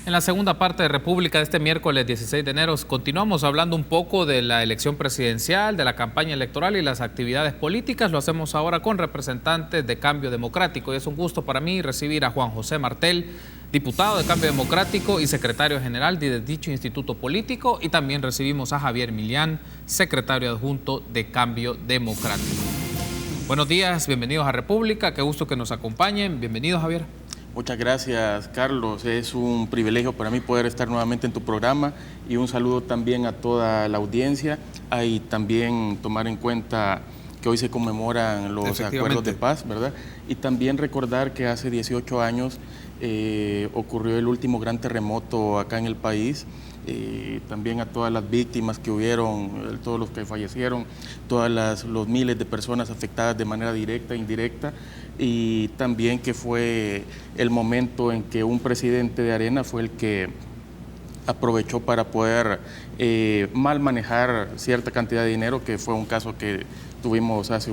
En la segunda parte de República de este miércoles 16 de enero continuamos hablando un poco de la elección presidencial, de la campaña electoral y las actividades políticas. Lo hacemos ahora con representantes de Cambio Democrático y es un gusto para mí recibir a Juan José Martel, diputado de Cambio Democrático y secretario general de dicho instituto político, y también recibimos a Javier Milián, secretario adjunto de Cambio Democrático. Buenos días, bienvenidos a República, qué gusto que nos acompañen. Bienvenido, Javier. Muchas gracias, Carlos. Es un privilegio para mí poder estar nuevamente en tu programa y un saludo también a toda la audiencia y también tomar en cuenta que hoy se conmemoran los acuerdos de paz, ¿verdad? Y también recordar que hace 18 años ocurrió el último gran terremoto acá en el país. También a todas las víctimas que hubieron, todos los que fallecieron, los miles de personas afectadas de manera directa e indirecta, y también que fue el momento en que un presidente de Arena fue el que aprovechó para poder mal manejar cierta cantidad de dinero, que fue un caso que tuvimos hace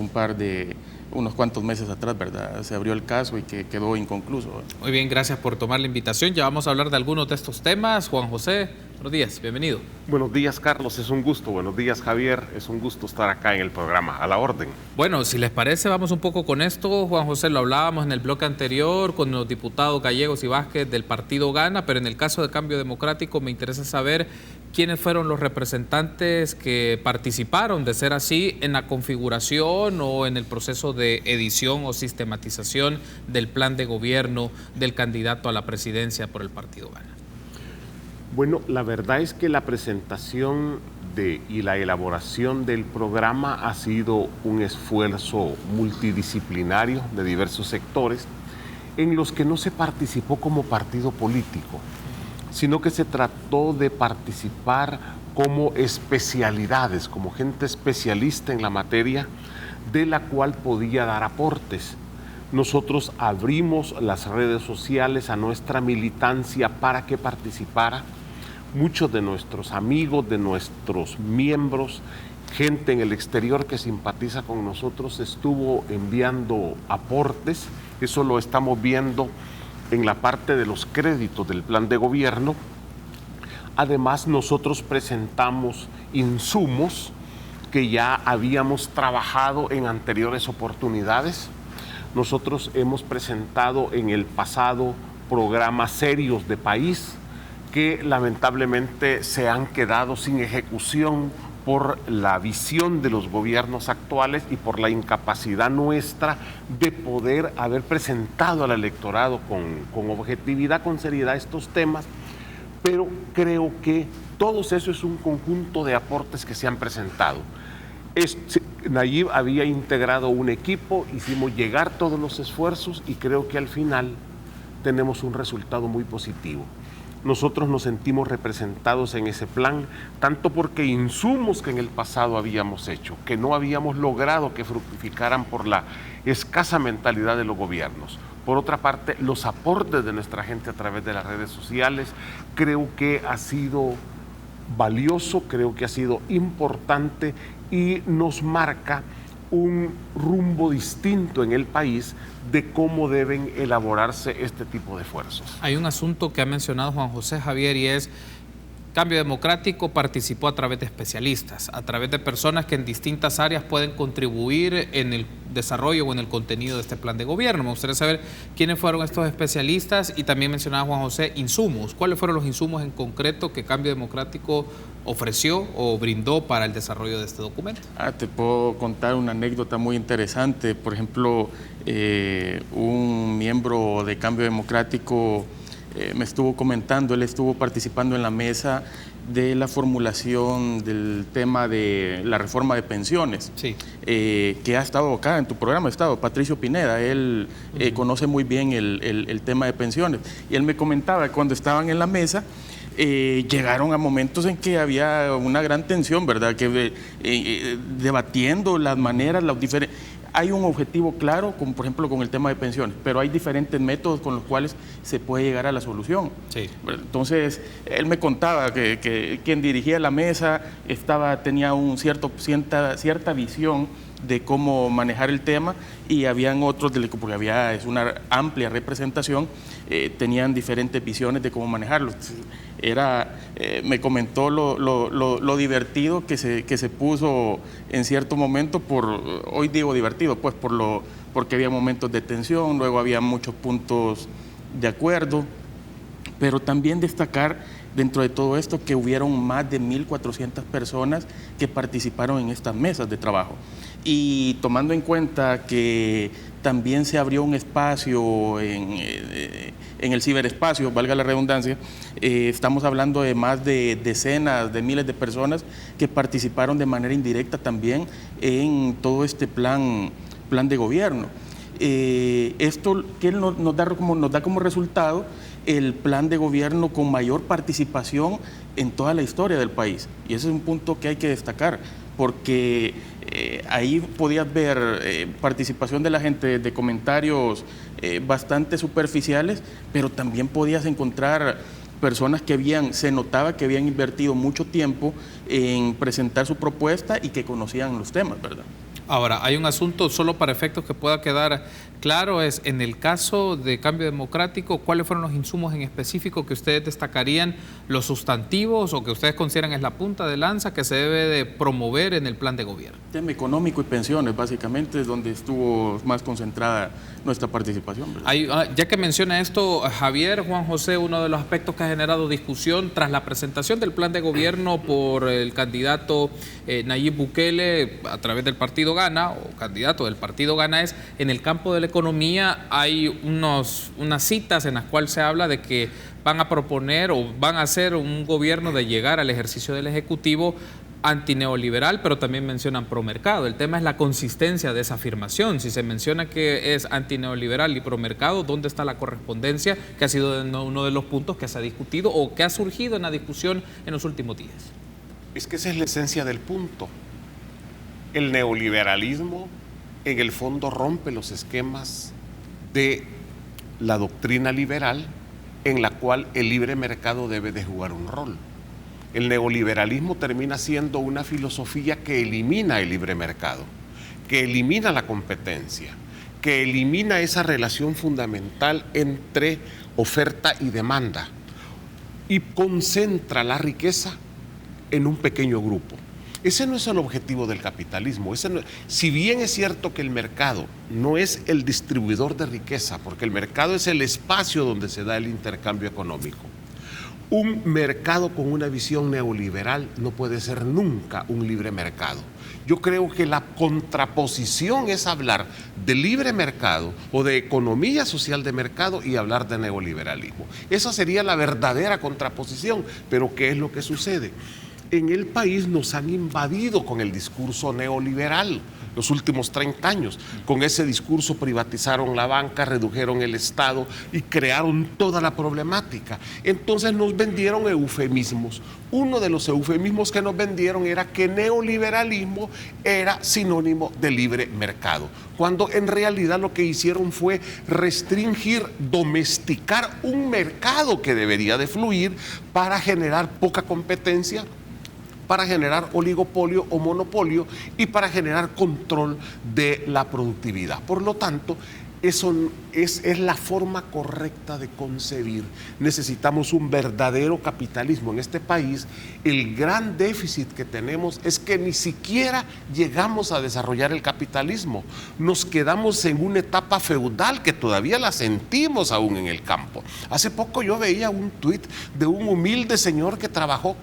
unos cuantos meses atrás, ¿verdad? Se abrió el caso y que quedó inconcluso. Muy bien, gracias por tomar la invitación. Ya vamos a hablar de algunos de estos temas. Juan José, buenos días, bienvenido. Buenos días, Carlos, es un gusto. Buenos días, Javier, es un gusto estar acá en el programa. A la orden. Bueno, si les parece, vamos un poco con esto. Juan José, lo hablábamos en el bloque anterior con los diputados Gallegos y Vázquez del partido Gana, pero en el caso de Cambio Democrático me interesa saber quiénes fueron los representantes que participaron, de ser así, en la configuración o en el proceso de edición o sistematización del plan de gobierno del candidato a la presidencia por el partido Gana. Bueno, la verdad es que la presentación y la elaboración del programa ha sido un esfuerzo multidisciplinario de diversos sectores en los que no se participó como partido político, sino que se trató de participar como especialidades, como gente especialista en la materia de la cual podía dar aportes. Nosotros abrimos las redes sociales a nuestra militancia para que participara. Muchos de nuestros amigos, de nuestros miembros, gente en el exterior que simpatiza con nosotros estuvo enviando aportes. Eso lo estamos viendo en la parte de los créditos del plan de gobierno. Además, nosotros presentamos insumos que ya habíamos trabajado en anteriores oportunidades. Nosotros hemos presentado en el pasado programas serios de país que lamentablemente se han quedado sin ejecución por la visión de los gobiernos actuales y por la incapacidad nuestra de poder haber presentado al electorado con objetividad, con seriedad estos temas, pero creo que todo eso es un conjunto de aportes que se han presentado. Nayib había integrado un equipo, hicimos llegar todos los esfuerzos y creo que al final tenemos un resultado muy positivo. Nosotros nos sentimos representados en ese plan, tanto porque insumos que en el pasado habíamos hecho, que no habíamos logrado que fructificaran por la escasa mentalidad de los gobiernos. Por otra parte, los aportes de nuestra gente a través de las redes sociales, creo que ha sido valioso, creo que ha sido importante y nos marca un rumbo distinto en el país de cómo deben elaborarse este tipo de esfuerzos. Hay un asunto que ha mencionado Juan José, Javier, y es Cambio Democrático participó a través de especialistas, a través de personas que en distintas áreas pueden contribuir en el desarrollo o en el contenido de este plan de gobierno. Me gustaría saber quiénes fueron estos especialistas y también mencionaba Juan José insumos. ¿Cuáles fueron los insumos en concreto que Cambio Democrático ofreció o brindó para el desarrollo de este documento? Te puedo contar una anécdota muy interesante. Por ejemplo, un miembro de Cambio Democrático me estuvo comentando, él estuvo participando en la mesa de la formulación del tema de la reforma de pensiones, sí. Que ha estado acá en tu programa, ha estado Patricio Pineda, él conoce muy bien el tema de pensiones, y él me comentaba que cuando estaban en la mesa llegaron a momentos en que había una gran tensión, ¿verdad? Que debatiendo las maneras, los diferentes... Hay un objetivo claro, como por ejemplo con el tema de pensiones, pero hay diferentes métodos con los cuales se puede llegar a la solución. Sí. Entonces, él me contaba que quien dirigía la mesa tenía cierta visión de cómo manejar el tema, y habían otros, porque es una amplia representación, tenían diferentes visiones de cómo manejarlo. Me comentó lo divertido que se puso en cierto momento, hoy digo divertido, pues porque había momentos de tensión, luego había muchos puntos de acuerdo, pero también destacar dentro de todo esto que hubieron más de 1.400 personas que participaron en estas mesas de trabajo. Y tomando en cuenta que también se abrió un espacio en el ciberespacio, valga la redundancia, estamos hablando de más de decenas de miles de personas que participaron de manera indirecta también en todo este plan de gobierno. Esto que nos da como resultado el plan de gobierno con mayor participación en toda la historia del país. Y ese es un punto que hay que destacar, porque ahí podías ver participación de la gente de comentarios bastante superficiales, pero también podías encontrar personas que se notaba que habían invertido mucho tiempo en presentar su propuesta y que conocían los temas, ¿verdad? Ahora, hay un asunto solo para efectos que pueda quedar claro, es en el caso de Cambio Democrático, ¿cuáles fueron los insumos en específico que ustedes destacarían, los sustantivos o que ustedes consideran es la punta de lanza que se debe de promover en el plan de gobierno? Tema económico y pensiones, básicamente, es donde estuvo más concentrada nuestra participación. Ya que menciona esto, Javier, Juan José, uno de los aspectos que ha generado discusión tras la presentación del plan de gobierno por el candidato Nayib Bukele a través del Partido Gana, o candidato del Partido Gana, es en el campo de la economía. Hay unas citas en las cuales se habla de que van a proponer o van a hacer un gobierno de llegar al ejercicio del Ejecutivo antineoliberal, pero también mencionan promercado. El tema es la consistencia de esa afirmación. Si se menciona que es antineoliberal y promercado, ¿dónde está la correspondencia? Que ha sido uno de los puntos que se ha discutido o que ha surgido en la discusión en los últimos días. Es que esa es la esencia del punto. El neoliberalismo, en el fondo, rompe los esquemas de la doctrina liberal en la cual el libre mercado debe de jugar un rol. El neoliberalismo termina siendo una filosofía que elimina el libre mercado, que elimina la competencia, que elimina esa relación fundamental entre oferta y demanda y concentra la riqueza en un pequeño grupo. Ese no es el objetivo del capitalismo. Si bien es cierto que el mercado no es el distribuidor de riqueza, porque el mercado es el espacio donde se da el intercambio económico, un mercado con una visión neoliberal no puede ser nunca un libre mercado. Yo creo que la contraposición es hablar de libre mercado o de economía social de mercado y hablar de neoliberalismo. Esa sería la verdadera contraposición. Pero ¿qué es lo que sucede? En el país nos han invadido con el discurso neoliberal los últimos 30 años. Con ese discurso privatizaron la banca, redujeron el Estado y crearon toda la problemática. Entonces nos vendieron eufemismos. Uno de los eufemismos que nos vendieron era que neoliberalismo era sinónimo de libre mercado, cuando en realidad lo que hicieron fue restringir, domesticar un mercado que debería de fluir para generar poca competencia, para generar oligopolio o monopolio y para generar control de la productividad. Por lo tanto, eso es la forma correcta de concebir. Necesitamos un verdadero capitalismo en este país. El gran déficit que tenemos es que ni siquiera llegamos a desarrollar el capitalismo. Nos quedamos en una etapa feudal que todavía la sentimos aún en el campo. Hace poco yo veía un tuit de un humilde señor que trabajó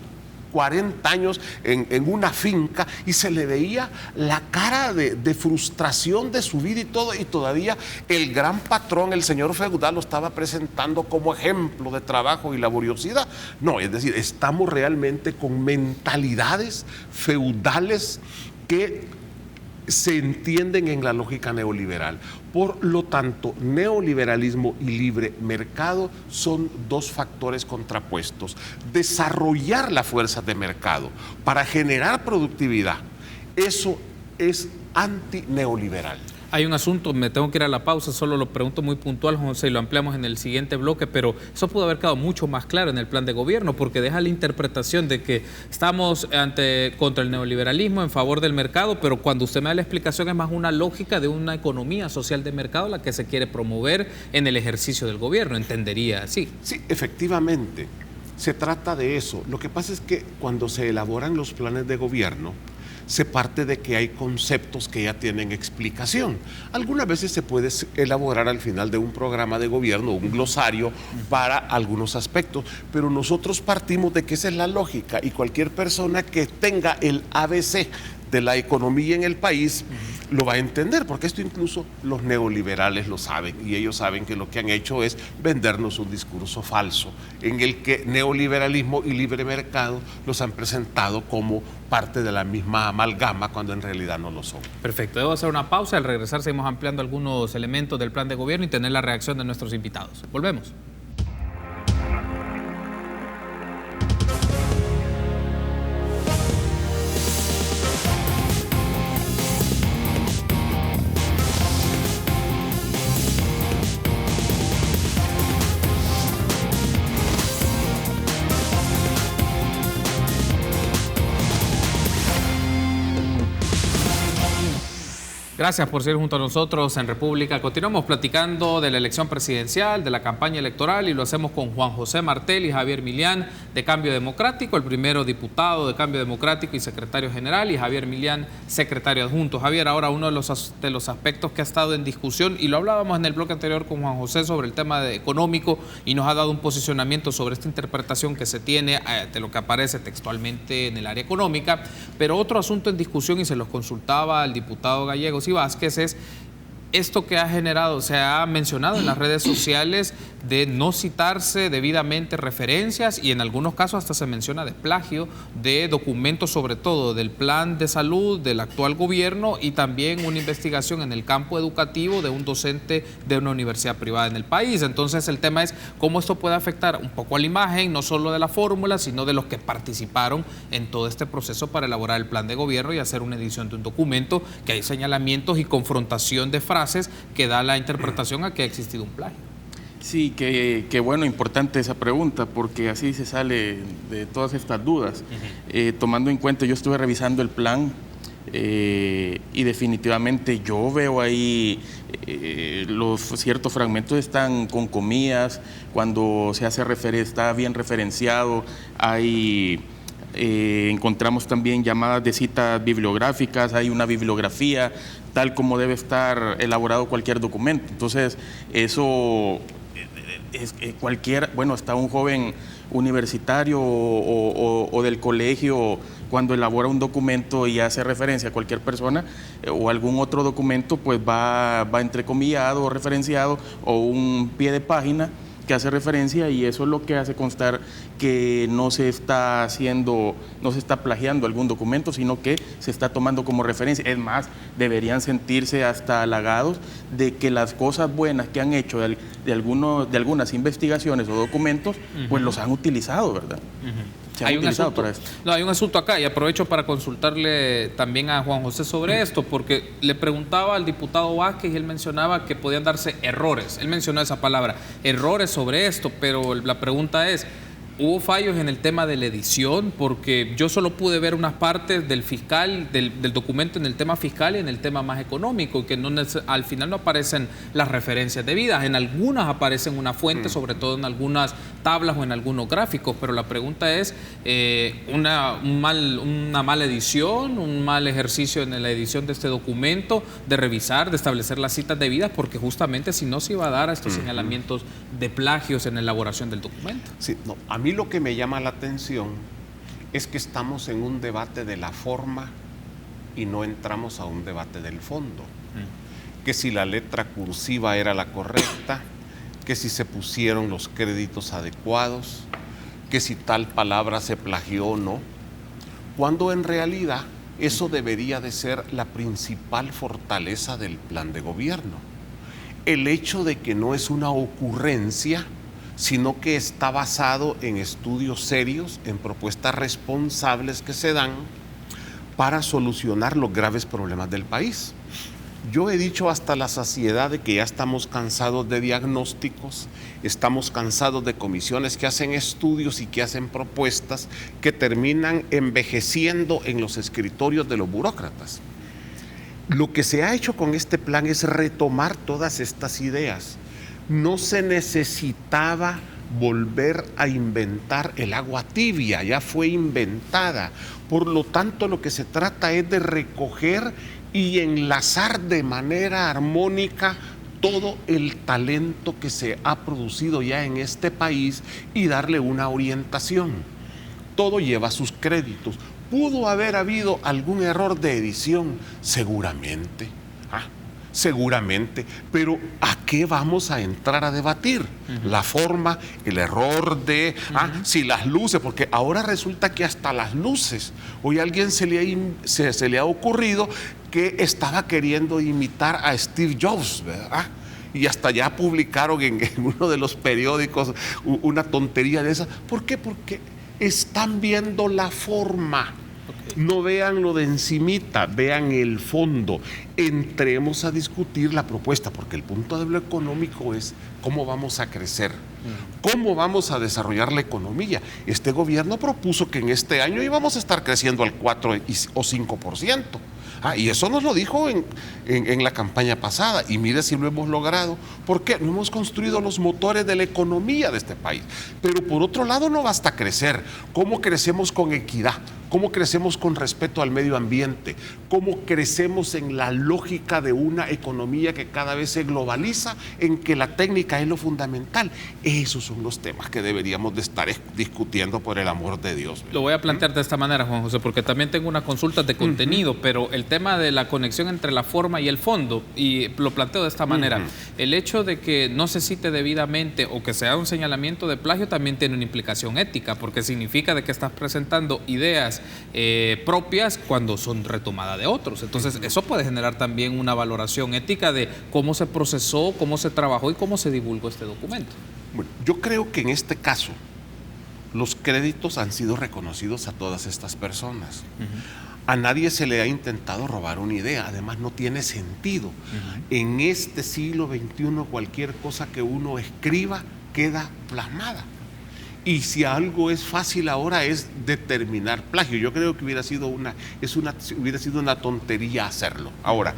40 años en una finca y se le veía la cara de frustración de su vida y todo, y todavía el gran patrón, el señor feudal, lo estaba presentando como ejemplo de trabajo y laboriosidad. No, es decir, estamos realmente con mentalidades feudales que se entienden en la lógica neoliberal. Por lo tanto, neoliberalismo y libre mercado son dos factores contrapuestos. Desarrollar la fuerza de mercado para generar productividad, eso es antineoliberal. Hay un asunto, me tengo que ir a la pausa, solo lo pregunto muy puntual, José, y lo ampliamos en el siguiente bloque, pero eso pudo haber quedado mucho más claro en el plan de gobierno, porque deja la interpretación de que estamos contra el neoliberalismo, en favor del mercado, pero cuando usted me da la explicación es más una lógica de una economía social de mercado la que se quiere promover en el ejercicio del gobierno, entendería así. Sí, efectivamente, se trata de eso. Lo que pasa es que cuando se elaboran los planes de gobierno, se parte de que hay conceptos que ya tienen explicación. Algunas veces se puede elaborar al final de un programa de gobierno un glosario para algunos aspectos, pero nosotros partimos de que esa es la lógica y cualquier persona que tenga el ABC de la economía en el país lo va a entender, porque esto incluso los neoliberales lo saben y ellos saben que lo que han hecho es vendernos un discurso falso en el que neoliberalismo y libre mercado los han presentado como parte de la misma amalgama cuando en realidad no lo son. Perfecto, debo hacer una pausa, al regresar seguimos ampliando algunos elementos del plan de gobierno y tener la reacción de nuestros invitados. Volvemos. Gracias por seguir junto a nosotros en República. Continuamos platicando de la elección presidencial, de la campaña electoral, y lo hacemos con Juan José Martel y Javier Milián de Cambio Democrático, el primero diputado de Cambio Democrático y secretario general, y Javier Milián, secretario adjunto. Javier, ahora uno de los aspectos que ha estado en discusión, y lo hablábamos en el bloque anterior con Juan José sobre el tema económico, y nos ha dado un posicionamiento sobre esta interpretación que se tiene de lo que aparece textualmente en el área económica, pero otro asunto en discusión, y se los consultaba al diputado Gallegos y Vázquez, es esto que ha generado, se ha mencionado en las redes sociales de no citarse debidamente referencias, y en algunos casos hasta se menciona de plagio de documentos, sobre todo del plan de salud del actual gobierno, y también una investigación en el campo educativo de un docente de una universidad privada en el país. Entonces el tema es cómo esto puede afectar un poco a la imagen, no solo de la fórmula, sino de los que participaron en todo este proceso para elaborar el plan de gobierno y hacer una edición de un documento que hay señalamientos y confrontación de frases que da la interpretación a que ha existido un plagio. Sí, que bueno, importante esa pregunta, porque así se sale de todas estas dudas. Tomando en cuenta, yo estuve revisando el plan y definitivamente yo veo ahí los ciertos fragmentos están con comillas, cuando se hace está bien referenciado, hay... encontramos también llamadas de citas bibliográficas, hay una bibliografía tal como debe estar elaborado cualquier documento. Entonces eso es bueno, hasta un joven universitario o del colegio, cuando elabora un documento y hace referencia a cualquier persona o algún otro documento, pues va entrecomillado o referenciado, o un pie de página que hace referencia, y eso es lo que hace constar que no se está plagiando algún documento, sino que se está tomando como referencia. Es más, deberían sentirse hasta halagados de que las cosas buenas que han hecho de algunas investigaciones o documentos, pues los han utilizado, ¿verdad? Hay un asunto acá, y aprovecho para consultarle también a Juan José sobre esto, porque le preguntaba al diputado Vázquez y él mencionaba que podían darse errores. Él mencionó esa palabra, errores sobre esto, pero la pregunta es, ¿hubo fallos en el tema de la edición? Porque yo solo pude ver unas partes del fiscal, del documento en el tema fiscal y en el tema más económico, que al final no aparecen las referencias debidas. En algunas aparecen una fuente, sobre todo en algunas tablas o en algunos gráficos, pero la pregunta es, una mala edición, un mal ejercicio en la edición de este documento, de revisar, de establecer las citas debidas, porque justamente si no se iba a dar a estos señalamientos de plagios en la elaboración del documento. Sí, no, a mí lo que me llama la atención es que estamos en un debate de la forma y no entramos a un debate del fondo. Que si la letra cursiva era la correcta, que si se pusieron los créditos adecuados, que si tal palabra se plagió o no, cuando en realidad eso debería de ser la principal fortaleza del plan de gobierno. El hecho de que no es una ocurrencia, sino que está basado en estudios serios, en propuestas responsables que se dan para solucionar los graves problemas del país. Yo he dicho hasta la saciedad de que ya estamos cansados de diagnósticos, estamos cansados de comisiones que hacen estudios y que hacen propuestas que terminan envejeciendo en los escritorios de los burócratas. Lo que se ha hecho con este plan es retomar todas estas ideas. No se necesitaba volver a inventar el agua tibia, ya fue inventada. Por lo tanto, lo que se trata es de recoger y enlazar de manera armónica todo el talento que se ha producido ya en este país y darle una orientación. Todo lleva sus créditos. ¿Pudo haber habido algún error de edición? Seguramente. Seguramente, pero ¿a qué vamos a entrar a debatir? La forma, el error de, si las luces, porque ahora resulta que hasta las luces, hoy a alguien se le ha ocurrido que estaba queriendo imitar a Steve Jobs, ¿verdad? Y hasta ya publicaron en uno de los periódicos una tontería de esa. ¿Por qué? Porque están viendo la forma. No vean lo de encimita, vean el fondo. Entremos a discutir la propuesta, porque el punto de lo económico es cómo vamos a crecer, cómo vamos a desarrollar la economía. Este gobierno propuso que en este año íbamos a estar creciendo al 4 o 5%. Y eso nos lo dijo en la campaña pasada, y mire si lo hemos logrado. ¿Por qué? No hemos construido los motores de la economía de este país. Pero por otro lado no basta crecer. ¿Cómo crecemos con equidad? ¿Cómo crecemos con respeto al medio ambiente? ¿Cómo crecemos en la lógica de una economía que cada vez se globaliza, en que la técnica es lo fundamental? Esos son los temas que deberíamos de estar discutiendo, por el amor de Dios. Lo voy a plantear de esta manera, Juan José, porque también tengo unas consultas de contenido, pero el tema de la conexión entre la forma y el fondo, y lo planteo de esta manera, el hecho de que no se cite debidamente o que se haga un señalamiento de plagio también tiene una implicación ética, porque significa de que estás presentando ideas propias cuando son retomadas de otros. Entonces eso puede generar también una valoración ética de cómo se procesó, cómo se trabajó y cómo se divulgó este documento. Bueno, yo creo que en este caso los créditos han sido reconocidos a todas estas personas. A nadie se le ha intentado robar una idea, además no tiene sentido. En este siglo XXI cualquier cosa que uno escriba queda plasmada. Y si algo es fácil ahora es determinar plagio. Yo creo que hubiera sido una tontería hacerlo. Ahora,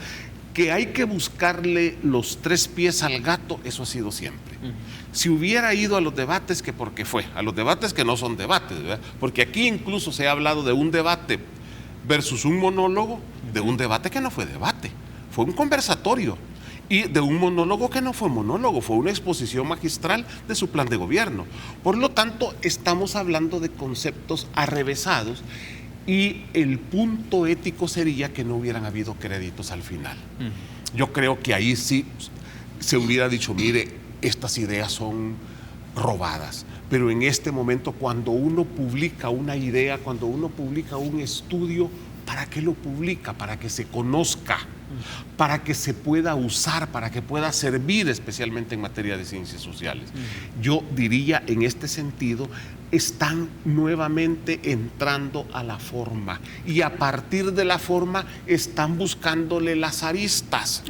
que hay que buscarle los 3 pies al gato, eso ha sido siempre. Si hubiera ido a los debates, que porque fue, a los debates que no son debates, ¿verdad? Porque aquí incluso se ha hablado de un debate versus un monólogo, de un debate que no fue debate, fue un conversatorio. Y de un monólogo que no fue monólogo, fue una exposición magistral de su plan de gobierno. Por lo tanto, estamos hablando de conceptos arrevesados, y el punto ético sería que no hubieran habido créditos al final. Yo creo que ahí sí se hubiera dicho, mire, estas ideas son robadas. Pero en este momento, cuando uno publica una idea, cuando uno publica un estudio, ¿para qué lo publica? Para que se conozca, para que se pueda usar, para que pueda servir, especialmente en materia de ciencias sociales. Yo diría, en este sentido, están nuevamente entrando a la forma, y a partir de la forma están buscándole las aristas.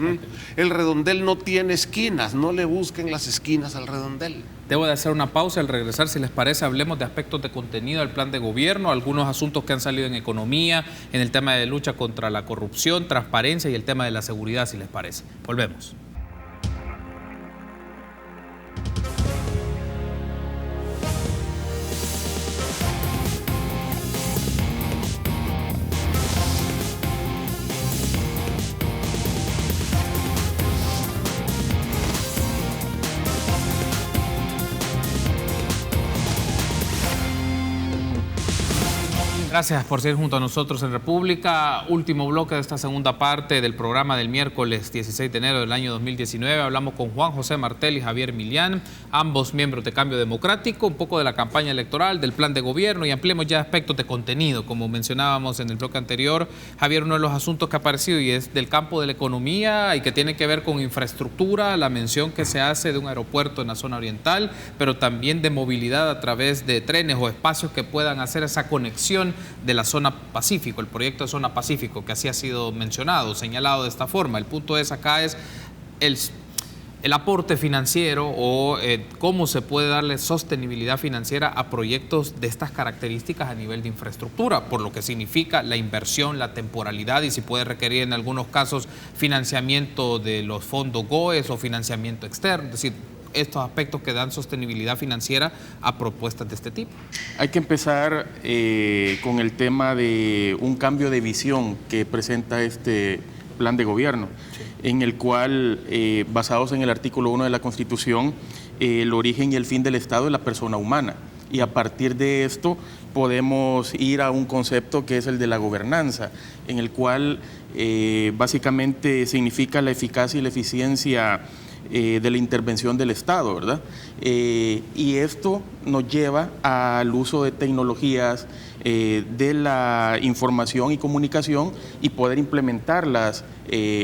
El redondel no tiene esquinas, no le busquen las esquinas al redondel. Debo de hacer una pausa. Al regresar, si les parece, hablemos de aspectos de contenido del plan de gobierno, algunos asuntos que han salido en economía, en el tema de lucha contra la corrupción, transparencia y el tema de la seguridad, si les parece. Volvemos. Gracias por seguir junto a nosotros en República. Último bloque de esta segunda parte del programa del miércoles 16 de enero del año 2019. Hablamos con Juan José Martel y Javier Milián, ambos miembros de Cambio Democrático, un poco de la campaña electoral, del plan de gobierno, y ampliemos ya aspectos de contenido. Como mencionábamos en el bloque anterior, Javier, uno de los asuntos que ha aparecido y es del campo de la economía y que tiene que ver con infraestructura, la mención que se hace de un aeropuerto en la zona oriental, pero también de movilidad a través de trenes o espacios que puedan hacer esa conexión de la zona Pacífico, el proyecto de zona Pacífico, que así ha sido mencionado, señalado de esta forma. El punto acá es el aporte financiero o cómo se puede darle sostenibilidad financiera a proyectos de estas características a nivel de infraestructura, por lo que significa la inversión, la temporalidad y si puede requerir en algunos casos financiamiento de los fondos GOES o financiamiento externo, es decir, estos aspectos que dan sostenibilidad financiera a propuestas de este tipo. Hay que empezar con el tema de un cambio de visión que presenta este plan de gobierno, en el cual, basados en el artículo 1 de la Constitución, el origen y el fin del Estado es la persona humana. Y a partir de esto podemos ir a un concepto que es el de la gobernanza, en el cual básicamente significa la eficacia y la eficiencia de la intervención del Estado, ¿verdad? Y esto nos lleva al uso de tecnologías de la información y comunicación y poder implementarlas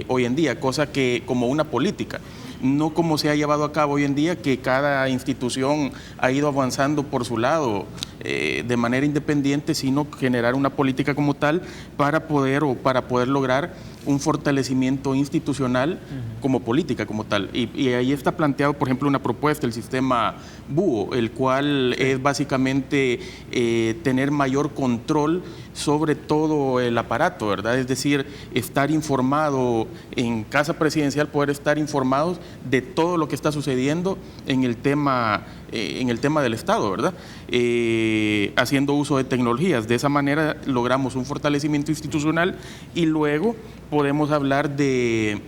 hoy en día, cosa que como una política, no como se ha llevado a cabo hoy en día, que cada institución ha ido avanzando por su lado de manera independiente, sino generar una política como tal para poder lograr un fortalecimiento institucional como política como tal. Y ahí está planteado, por ejemplo, una propuesta, el sistema BUO, el cual es básicamente tener mayor control sobre todo el aparato, ¿verdad? Es decir, estar informado en Casa Presidencial, poder estar informados de todo lo que está sucediendo en el tema del Estado, ¿verdad? Haciendo uso de tecnologías. De esa manera logramos un fortalecimiento institucional y luego podemos hablar de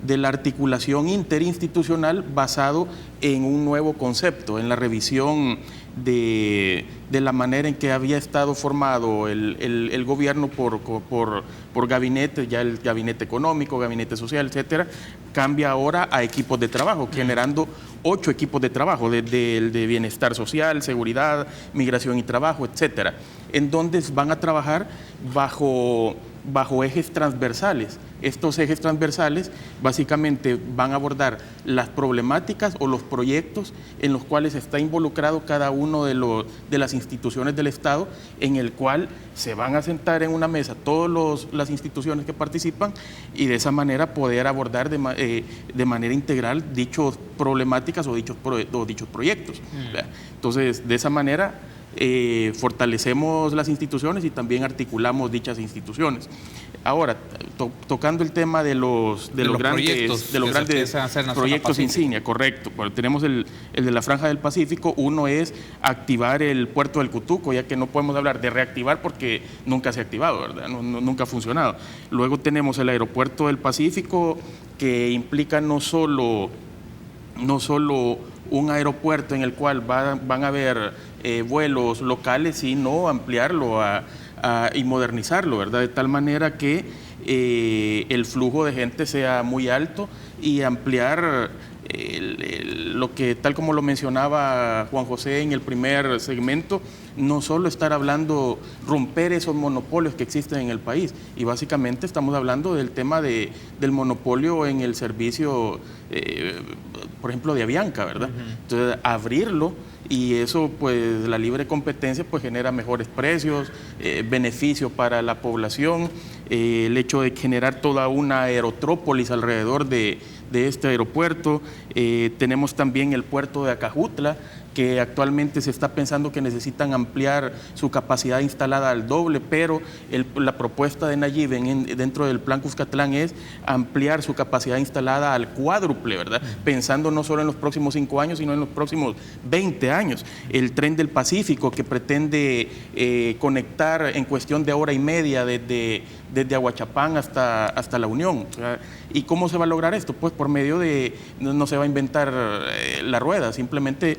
la articulación interinstitucional basado en un nuevo concepto, en la revisión de la manera en que había estado formado el gobierno por gabinete, ya el gabinete económico, gabinete social, etcétera, cambia ahora a equipos de trabajo, generando 8 equipos de trabajo, desde el de bienestar social, seguridad, migración y trabajo, etcétera, en donde van a trabajar bajo ejes transversales. Estos ejes transversales básicamente van a abordar las problemáticas o los proyectos en los cuales está involucrado cada uno de las instituciones del Estado, en el cual se van a sentar en una mesa todas las instituciones que participan y de esa manera poder abordar de manera integral dichas problemáticas o dichos proyectos. Entonces, de esa manera fortalecemos las instituciones y también articulamos dichas instituciones. Ahora, tocando el tema de los grandes proyectos insignia, correcto. Bueno, tenemos el de la Franja del Pacífico. Uno es activar el puerto del Cutuco, ya que no podemos hablar de reactivar porque nunca se ha activado, ¿verdad? Nunca ha funcionado. Luego tenemos el aeropuerto del Pacífico, que implica no solo un aeropuerto en el cual van a haber vuelos locales, sino ampliarlo y modernizarlo, ¿verdad? De tal manera que el flujo de gente sea muy alto y ampliar lo que, tal como lo mencionaba Juan José en el primer segmento, no solo estar hablando, romper esos monopolios que existen en el país, y básicamente estamos hablando del tema del monopolio en el servicio, por ejemplo, de Avianca, ¿verdad? Entonces, abrirlo, y eso, pues, la libre competencia, pues, genera mejores precios, beneficio para la población, el hecho de generar toda una aerotrópolis alrededor de este aeropuerto. Tenemos también el puerto de Acajutla, que actualmente se está pensando que necesitan ampliar su capacidad instalada al doble, pero la propuesta de Nayib dentro del plan Cuscatlán es ampliar su capacidad instalada al cuádruple, ¿verdad? Pensando no solo en los próximos 5 años, sino en los próximos 20 años. El tren del Pacífico, que pretende conectar en cuestión de hora y media desde Aguachapán hasta La Unión. ¿Y cómo se va a lograr esto? Pues por medio de, no se va a inventar la rueda, simplemente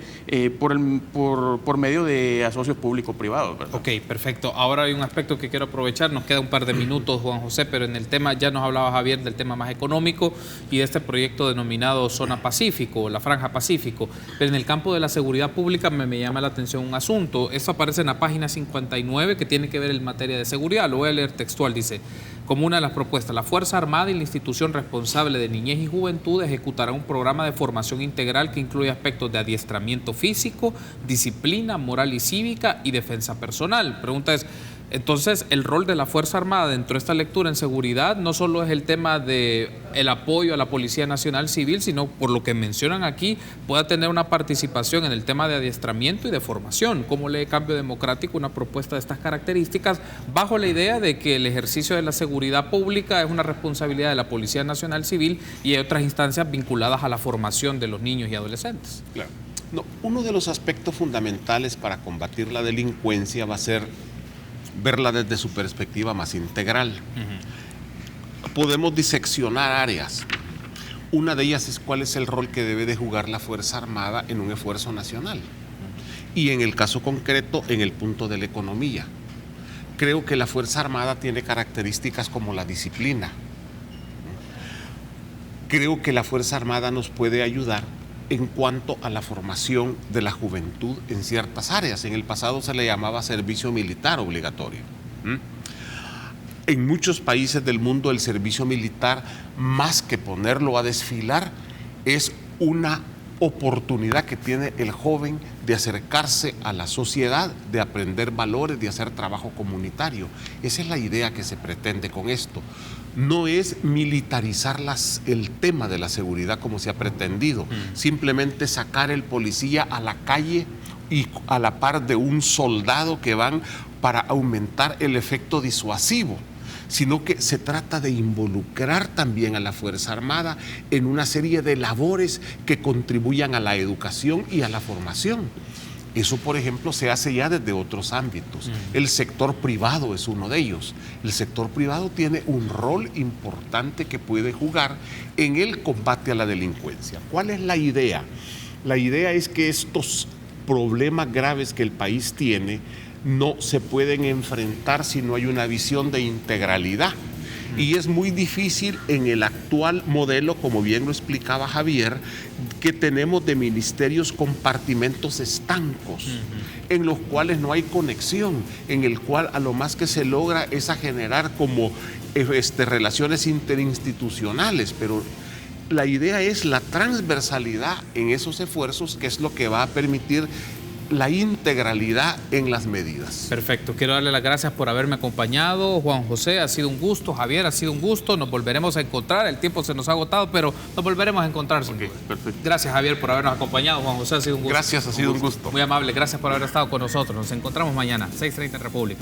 por medio de asocios público-privados, ¿verdad? Ok, perfecto. Ahora hay un aspecto que quiero aprovechar, nos queda un par de minutos, Juan José, pero en el tema, ya nos hablaba Javier del tema más económico y de este proyecto denominado Zona Pacífico, la Franja Pacífico, pero en el campo de la seguridad pública me llama la atención un asunto. Esto aparece en la página 59, que tiene que ver en materia de seguridad. Lo voy a leer textual, dice: como una de las propuestas, la Fuerza Armada y la institución responsable de niñez y juventud ejecutará un programa de formación integral que incluye aspectos de adiestramiento físico, disciplina, moral y cívica y defensa personal. Pregunta es, Entonces, el rol de la Fuerza Armada dentro de esta lectura en seguridad no solo es el tema de el apoyo a la Policía Nacional Civil, sino por lo que mencionan aquí, pueda tener una participación en el tema de adiestramiento y de formación. ¿Cómo lee Cambio Democrático una propuesta de estas características bajo la idea de que el ejercicio de la seguridad pública es una responsabilidad de la Policía Nacional Civil y hay otras instancias vinculadas a la formación de los niños y adolescentes? Claro. No, uno de los aspectos fundamentales para combatir la delincuencia va a ser verla desde su perspectiva más integral. Podemos diseccionar áreas. Una de ellas es cuál es el rol que debe de jugar la Fuerza Armada en un esfuerzo nacional. Y en el caso concreto, en el punto de la economía. Creo que la Fuerza Armada tiene características como la disciplina. Creo que la Fuerza Armada nos puede ayudar en cuanto a la formación de la juventud en ciertas áreas. En el pasado se le llamaba servicio militar obligatorio. En muchos países del mundo el servicio militar, más que ponerlo a desfilar, es una oportunidad que tiene el joven de acercarse a la sociedad, de aprender valores, de hacer trabajo comunitario. Esa es la idea que se pretende con esto. No es militarizar el tema de la seguridad como se ha pretendido, simplemente sacar el policía a la calle y a la par de un soldado que van para aumentar el efecto disuasivo, sino que se trata de involucrar también a la Fuerza Armada en una serie de labores que contribuyan a la educación y a la formación. Eso, por ejemplo, se hace ya desde otros ámbitos. El sector privado es uno de ellos. El sector privado tiene un rol importante que puede jugar en el combate a la delincuencia. ¿Cuál es la idea? La idea es que estos problemas graves que el país tiene no se pueden enfrentar si no hay una visión de integralidad. Y es muy difícil en el actual modelo, como bien lo explicaba Javier, que tenemos de ministerios compartimentos estancos, en los cuales no hay conexión, en el cual a lo más que se logra es a generar como relaciones interinstitucionales, pero la idea es la transversalidad en esos esfuerzos, que es lo que va a permitir la integralidad en las medidas. Perfecto, quiero darle las gracias por haberme acompañado. Juan José, ha sido un gusto. Javier, ha sido un gusto. Nos volveremos a encontrar. El tiempo se nos ha agotado, pero nos volveremos a encontrar. Okay, perfecto. Gracias, Javier, por habernos acompañado. Juan José, ha sido un gusto. Gracias, ha sido un gusto. Muy amable, gracias por haber estado con nosotros. Nos encontramos mañana, 6:30 en República.